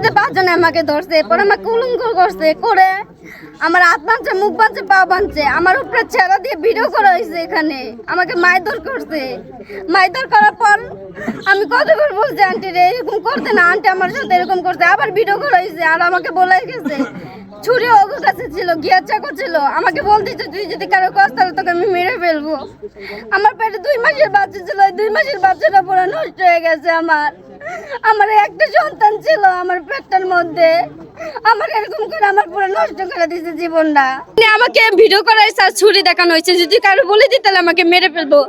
ছুরিতে 5 জনে আমাকে ধরছে, পরে আমাকে উলঙ্গ করছে, করে আমার হাত বাঁধছে, মুখ বাঁধছে, পা বাঁধছে, আমার উপরে ছেড়া দিয়ে ভিডিও করা হয়েছে। এখানে আমাকে মারধর করছে। মারধর করার পর আমি কতবার বলছি আন্টি রে এরকম করতে না, আন্টি আমার সাথে এরকম করছে, আবার ভিডিও করা হয়েছে। আর আমাকে বলে গেছে ছুরি ওর কাছে ছিল, গিয়ার চাকু ছিল, আমাকে বলতেছে তুই যদি কারো কষ্ট তাহলে তোকে আমি মেরে ফেলবো। আমার পেটে 2 মাসের বাচ্চা ছিল, 2 মাসের বাচ্চাটা পুরো নষ্ট হয়ে গেছে। আমার একটা সন্তান ছিল আমার পেটটার মধ্যে, আমার এরকম করে আমার পুরো নষ্ট করে দিয়েছে জীবনটা। আমাকে ভিডিও করাইছে আর ছুরি দেখানো হয়েছে, যদি কারো বলে দিই তাহলে আমাকে মেরে ফেলবো।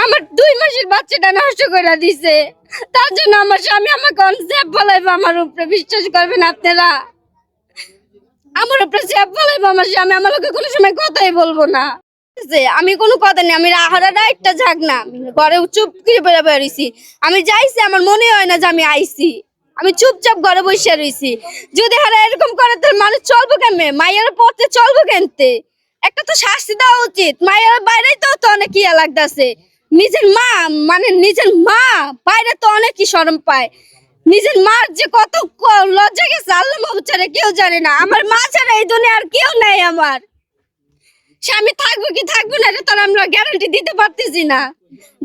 আমার 2 মাসের বাচ্চাটা নষ্ট করে দিছে, তার জন্য আমার স্বামী আমাকে অনসেফ বলাইবো। আমার উপরে বিশ্বাস করবেন আপনারা, আমার উপরে সেফ বলাইবো আমার স্বামী, আমার লোকে কোনো সময় কথাই বলবো না। আমি কোনো কথা নেই, আমি আহারাটা একটা ঝাঁক না, ঘরে চুপ করে বেড়ে বেরিয়েছি। আমি যাইছি, আমার মনে হয় না যে আমি আইছি, আমি চুপচাপ ঘরে বসে রয়েছি। যদি হারা এরকম করে তাহলে মানুষ চলবো কেমনে? মায়ের পথে চলবো কেনতে? একটা তো শাস্তি দেওয়া উচিত। মায়ের বাইরেই তো অনেক ইয়া লাগতেছে, নিজের মা মানে নিজের মা বাইরে তো অনেকই শরম পায়। নিজের মার যে কত লজ্জা গেছে আল্লাহ ছাড়া কেউ জানে না। আমার মা ছাড়া এই দুনিয়া আর কেউ নেই। আমার স্বামী থাকবো কি থাকবো না এটা তো আমরা গ্যারান্টি দিতে পারতেছি না,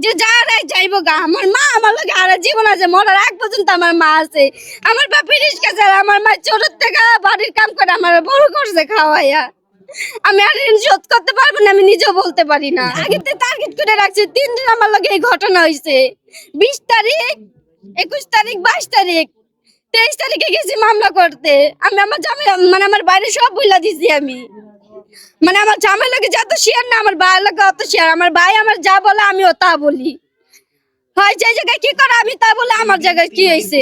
যে যারাই যাইবো গা। আমার মা আমার লগে আর জীবন আছে, মরার আগ পর্যন্ত আমার মা আছে। আমার বাপ রিস্কা ছাড়া, আমার মা ছোট থেকে বাড়ির কাম করে আমার বড় করছে খাওয়াইয়া। আমি আর ঋণ শোধ করতে পারবো না, আমি নিজেও বলতে পারি না। আগে তো টার্গেট করে রাখছে, 3 দিন আমার লগে এই ঘটনা হয়েছে। 20 তারিখ, 21 তারিখ, 22 তারিখ, 23 তারিখে গেছি মামলা করতে। আমি আমার জামাই মানে আমার বাইরে সব বইলা দিছি। আমি মানে আমার জামাই লাগে যত শেয়ার না, আমার ভাইয়ের লাগে অত শেয়ার। আমার ভাই আমার যা বলে আমিও তা বলি, হয় যে জায়গায় কি করে আমি তা বলে আমার জায়গায় কি হয়েছে।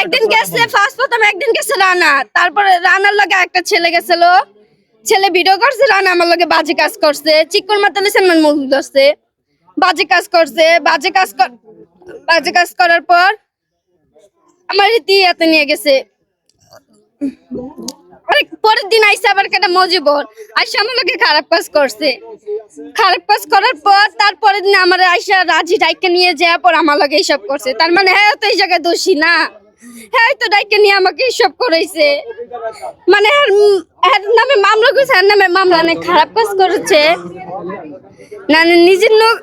একদিন গেছে ফার্স্ট প্রথম, একদিন গেছে রানা, তারপরে রানার লাগে একটা ছেলে গেছিল, ছেলে ভিডিও করছে, রানা আমার লগে বাজে কাজ করছে, চিকন মাতালে সালমান মুখ ধরছে, বাজে কাজ করছে। বাজে কাজ করার পর আমার ইতিহাতে নিয়ে গেছে। পরের দিন আইসা আবার কেটে মজিবর আইসা আমার লোকে খারাপ কাজ করছে। খারাপ কাজ করার পর তারপরের দিন আমার আইসা রাজি ডাইকে নিয়ে যাওয়া পর আমার লগে এইসব করছে। তার মানে হ্যাঁ তো এই জায়গায় দোষী না, হ্যাঁ তো ডাইকে নিয়ে আমাকে এইসব করেছে। মানে এর নামে মামলা করছে, এর নামে মামলা অনেক খারাপ কাজ করেছে। না নিজের মুখ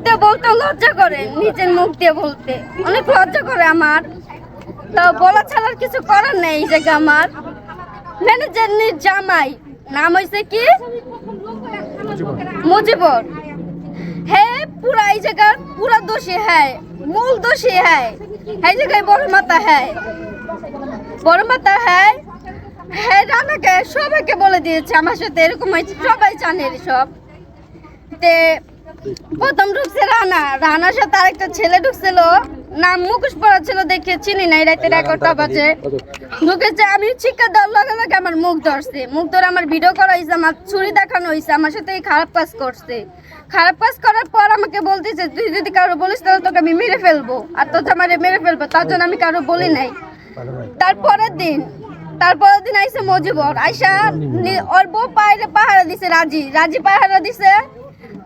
দিয়ে বলতে লজ্জা করে, নিজের মুখ দিয়ে বলতে অনেক লজ্জা করে আমার। তো বলা ছাড়ার কিছু করার নেই। এই জায়গা আমার ম্যানেজার জামাই নাম হয়েছে কি মুজিবর, হ্যাঁ পুরা এই জায়গার পুরা দোষী, হ্যাঁ মূল দোষী, হ্যাঁ এই জায়গায় বড় মাতা, হ্যাঁ বড় মাতা, হ্যাঁ হ্যাঁ রানাকে সবাইকে বলে দিয়েছে আমার সাথে এরকম হয়েছে, সবাই জানে সব। তে প্রথম ঢুকছে রানা, রানার সাথে আরেকটা ছেলে ঢুকছিল, নাম মুখোশ পরা ছিল, দেখে চিনি নাই, রাতে 11টা বাজে ঢুকেছে। আমি শিক্ষা দেওয়ার লগে লগে আমার মুখ ধরছে, মুখ ধরে আমার ভিডিও করা হয়েছে, আমার ছুরি দেখানো হয়েছে, আমার সাথে খারাপ কাজ করছে। খারাপ কাজ করার পর আমাকে বলতেছে তুই যদি কারো বলিস তাহলে তোকে আমি মেরে ফেলবো, আর তো আমার মেরে ফেলবো, তার জন্য আমি কারো বলি নাই। তারপরের দিন আইসে মজিবর, আইসা ওর বউ পাহারা দিছে, রাজি পাহারা দিছে।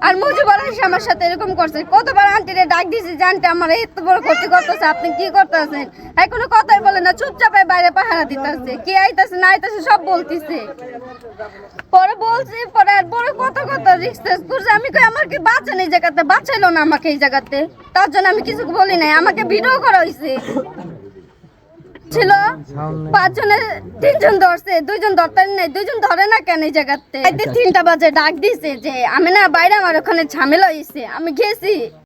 আর মুজিবর এসে আমার সাথে এরকম করছে। কতবার আন্টিরে ডাক দিয়েছি, জানতে আমার এত বড় ক্ষতি করতেছে, আপনি কি করতেছেন? কোনো কথাই বলে না, চুপচাপ বাইরে পাহারা দিতেছে, কে আইতেছে না আইতেছে সব বলতেছে। পরে বলছি, পরে আর বড় কত রিক্স করছে। আমি কই আমার কি বাঁচা নেই জায়গাতে, বাঁচাইলো না আমাকে এই জায়গাতে, তার জন্য আমি কিছু বলি নাই। আমাকে ভিডিও করা হয়েছে ছিল 5 জনের 3 জন ধরছে, 2 জন ধরতে নাই, 2 জন ধরে না কেন এই জায়গাতে। 3টা বাজে ডাক দিছে যে আমি না বাইরে, আমার ওখানে ঝামেলা হয়েছে, আমি গেছি।